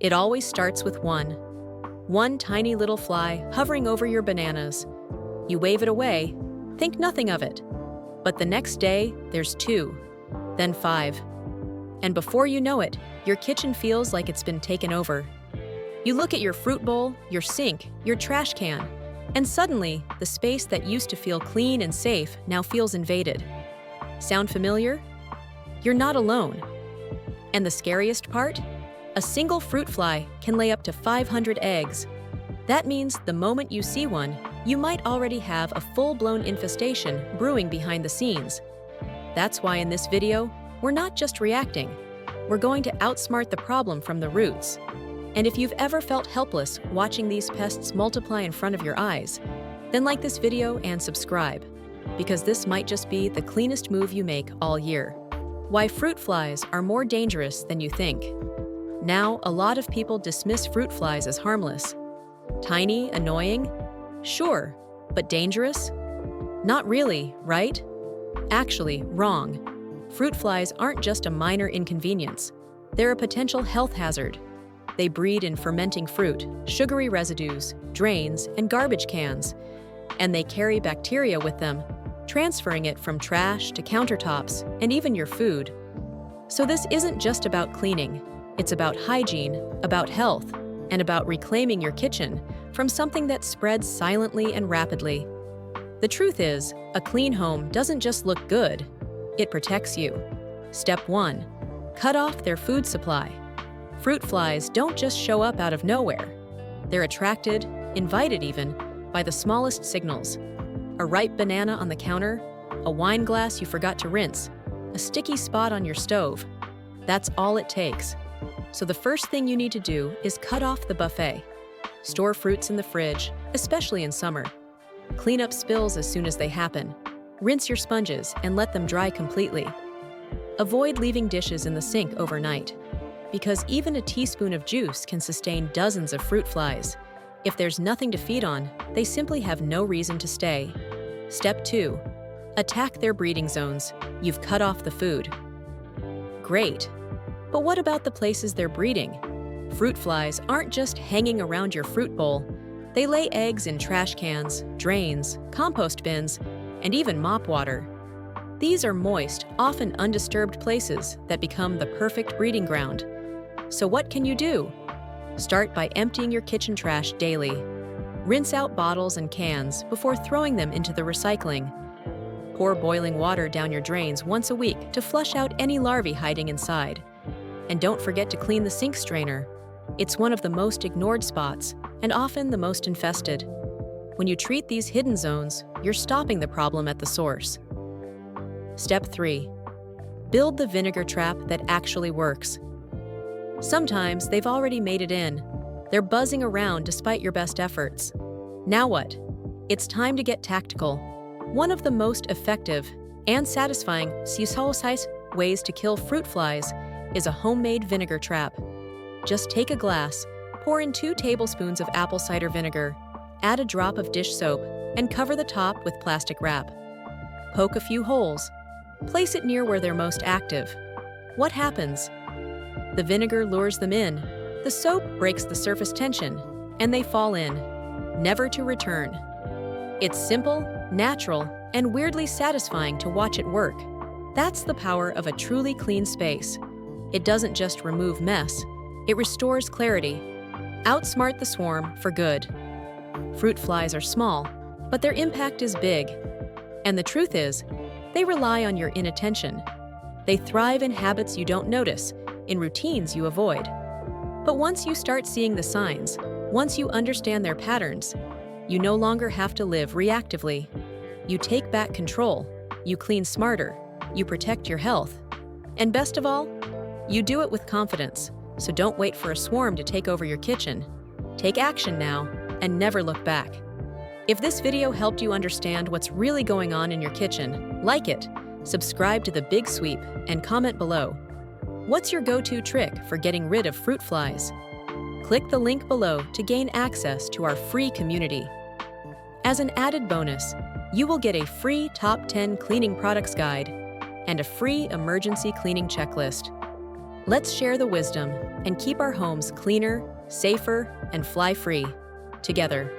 It always starts with one. One tiny little fly hovering over your bananas. You wave it away, think nothing of it. But the next day, there's two, then five. And before you know it, your kitchen feels like it's been taken over. You look at your fruit bowl, your sink, your trash can, and suddenly, the space that used to feel clean and safe now feels invaded. Sound familiar? You're not alone. And the scariest part? A single fruit fly can lay up to 500 eggs. That means the moment you see one, you might already have a full-blown infestation brewing behind the scenes. That's why in this video, we're not just reacting. We're going to outsmart the problem from the roots. And if you've ever felt helpless watching these pests multiply in front of your eyes, then like this video and subscribe, because this might just be the cleanest move you make all year. Why fruit flies are more dangerous than you think. Now, a lot of people dismiss fruit flies as harmless. Tiny, annoying? Sure, but dangerous? Not really, right? Actually, wrong. Fruit flies aren't just a minor inconvenience. They're a potential health hazard. They breed in fermenting fruit, sugary residues, drains, and garbage cans. And they carry bacteria with them, transferring it from trash to countertops and even your food. So this isn't just about cleaning. It's about hygiene, about health, and about reclaiming your kitchen from something that spreads silently and rapidly. The truth is, a clean home doesn't just look good, it protects you. Step 1. Cut off their food supply. Fruit flies don't just show up out of nowhere. They're attracted, invited even, by the smallest signals. A ripe banana on the counter, a wine glass you forgot to rinse, a sticky spot on your stove. That's all it takes. So the first thing you need to do is cut off the buffet. Store fruits in the fridge, especially in summer. Clean up spills as soon as they happen. Rinse your sponges and let them dry completely. Avoid leaving dishes in the sink overnight, because even a teaspoon of juice can sustain dozens of fruit flies. If there's nothing to feed on, they simply have no reason to stay. Step 2. Attack their breeding zones. You've cut off the food. Great. But what about the places they're breeding? Fruit flies aren't just hanging around your fruit bowl. They lay eggs in trash cans, drains, compost bins, and even mop water. These are moist, often undisturbed places that become the perfect breeding ground. So what can you do? Start by emptying your kitchen trash daily. Rinse out bottles and cans before throwing them into the recycling. Pour boiling water down your drains once a week to flush out any larvae hiding inside. And don't forget to clean the sink strainer. It's one of the most ignored spots, and often the most infested. When you treat these hidden zones, you're stopping the problem at the source. Step 3. Build the vinegar trap that actually works. Sometimes they've already made it in. They're buzzing around despite your best efforts. Now what? It's time to get tactical. One of the most effective and satisfying ways to kill fruit flies is a homemade vinegar trap. Just take a glass, pour in 2 tablespoons of apple cider vinegar, add a drop of dish soap, and cover the top with plastic wrap. Poke a few holes. Place it near where they're most active. What happens? The vinegar lures them in, the soap breaks the surface tension, and they fall in, never to return. It's simple, natural, and weirdly satisfying to watch it work. That's the power of a truly clean space. It doesn't just remove mess, it restores clarity. Outsmart the swarm for good. Fruit flies are small, but their impact is big. And the truth is, they rely on your inattention. They thrive in habits you don't notice, in routines you avoid. But once you start seeing the signs, once you understand their patterns, you no longer have to live reactively. You take back control, you clean smarter, you protect your health. And best of all, you do it with confidence, so don't wait for a swarm to take over your kitchen. Take action now, and never look back. If this video helped you understand what's really going on in your kitchen, like it, subscribe to The Big Sweep, and comment below. What's your go-to trick for getting rid of fruit flies? Click the link below to gain access to our free community. As an added bonus, you will get a free Top 10 Cleaning Products Guide and a free emergency cleaning checklist. Let's share the wisdom and keep our homes cleaner, safer, and fly-free together.